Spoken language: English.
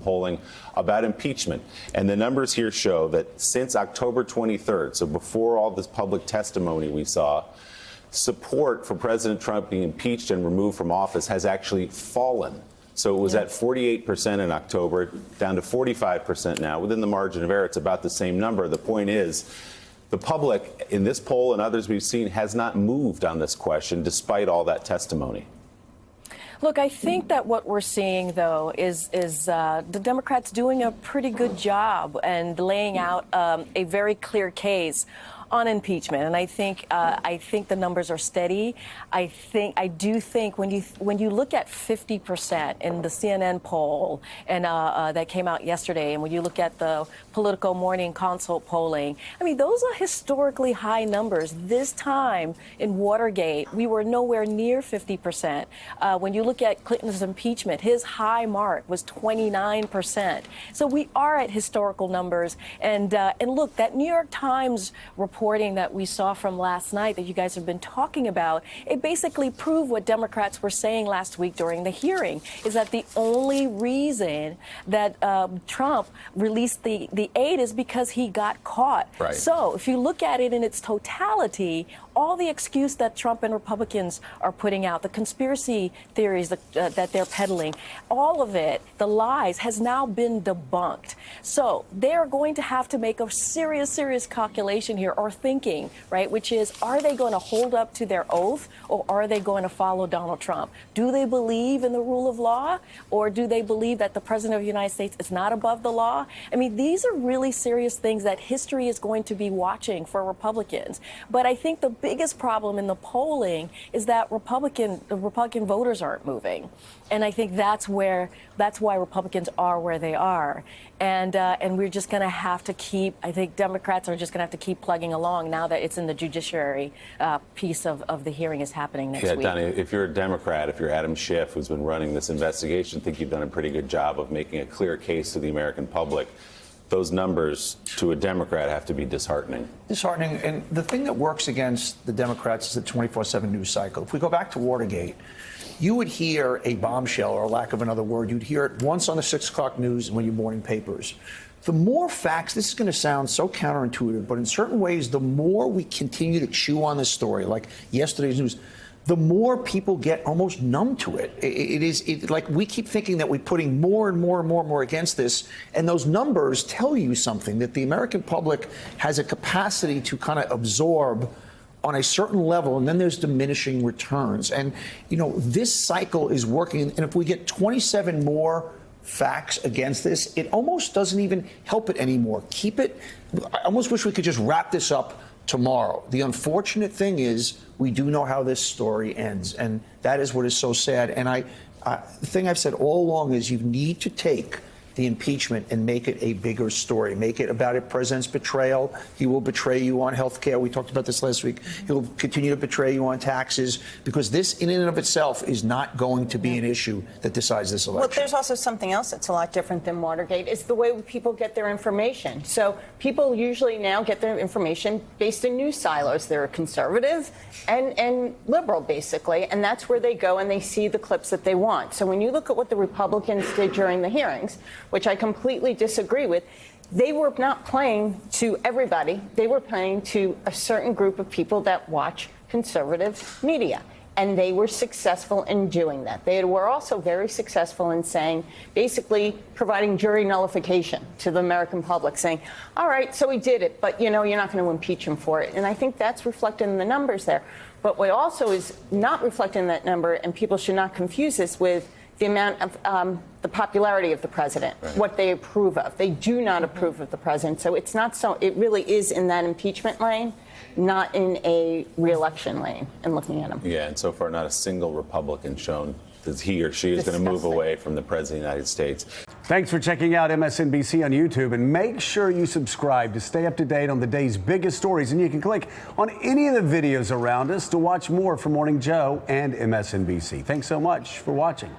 polling about impeachment. And the numbers here show that since October 23rd, so before all this public testimony we saw, support for President Trump being impeached and removed from office has actually fallen. So it was at 48% in October, down to 45% now. Within the margin of error, it's about the same number. The point is, the public, in this poll and others we've seen, has not moved on this question despite all that testimony. Look, I think that what we're seeing, though, is the Democrats doing a pretty good job and laying out a very clear case on impeachment, and I think the numbers are steady. I do think when you look at 50% in the CNN poll and that came out yesterday, and when you look at the Politico Morning Consult polling, I mean, those are historically high numbers. This time in Watergate, we were nowhere near 50%. When you look at Clinton's impeachment, his high mark was 29%. So we are at historical numbers. And look, that New York Times reporting that we saw from last night that you guys have been talking about, it basically proved what Democrats were saying last week during the hearing, is that the only reason that Trump released the aid is because he got caught. Right. So if you look at it in its totality, all the excuse that Trump and Republicans are putting out, the conspiracy theories that they're peddling, all of it, the lies, has now been debunked. So they're going to have to make a serious calculation here, or thinking, right, which is, are they going to hold up to their oath, or are they going to follow Donald Trump? Do they believe in the rule of law, or do they believe that the President of the United States is not above the law? I mean, these are really serious things that history is going to be watching for Republicans. But I think the biggest problem in the polling is that the Republican voters aren't moving, and I think that's why Republicans are where they are, and we're just going to have to keep. I think Democrats are just going to have to keep plugging along now that it's in the judiciary piece of the hearing is happening next week. Donnie, if you're a Democrat, if you're Adam Schiff, who's been running this investigation, I think you've done a pretty good job of making a clear case to the American public. Those numbers to a Democrat have to be disheartening. Disheartening. And the thing that works against the Democrats is the 24/7 news cycle. If we go back to Watergate, you would hear a bombshell, or lack of another word, you'd hear it once on the 6 o'clock news and when your morning papers. The more facts, this is going to sound so counterintuitive, but in certain ways, the more we continue to chew on this story, like yesterday's news, the more people get almost numb to it. It like we keep thinking that we're putting more and more against this, and those numbers tell you something, that the American public has a capacity to kind of absorb on a certain level, and then there's diminishing returns. And, you know, this cycle is working, and if we get 27 more facts against this, it almost doesn't even help it anymore. Keep it. I almost wish we could just wrap this up tomorrow. The unfortunate thing is we do know how this story ends, and that is what is so sad. And the thing I've said all along is you need to take the impeachment and make it a bigger story. Make it about a president's betrayal. He will betray you on health care. We talked about this last week. He'll continue to betray you on taxes, because this in and of itself is not going to be an issue that decides this election. Well, there's also something else that's a lot different than Watergate, is the way people get their information. So people usually now get their information based in news silos. They're conservative and liberal, basically, and that's where they go and they see the clips that they want. So when you look at what the Republicans did during the hearings, which I completely disagree with, they were not playing to everybody. They were playing to a certain group of people that watch conservative media. And they were successful in doing that. They were also very successful in saying, basically providing jury nullification to the American public, saying, all right, so he did it, but, you know, you're not going to impeach him for it. And I think that's reflected in the numbers there. But what also is not reflected in that number, and people should not confuse this with the amount of the popularity of the president, right, what they approve of. They do not approve of the president. So it's not so, it really is in that impeachment lane, not in a re-election lane, and looking at him. Yeah, and so far not a single Republican shown that he or she is going to move away from the President of the United States. Thanks for checking out MSNBC on YouTube, and make sure you subscribe to stay up to date on the day's biggest stories. And you can click on any of the videos around us to watch more from Morning Joe and MSNBC. Thanks so much for watching.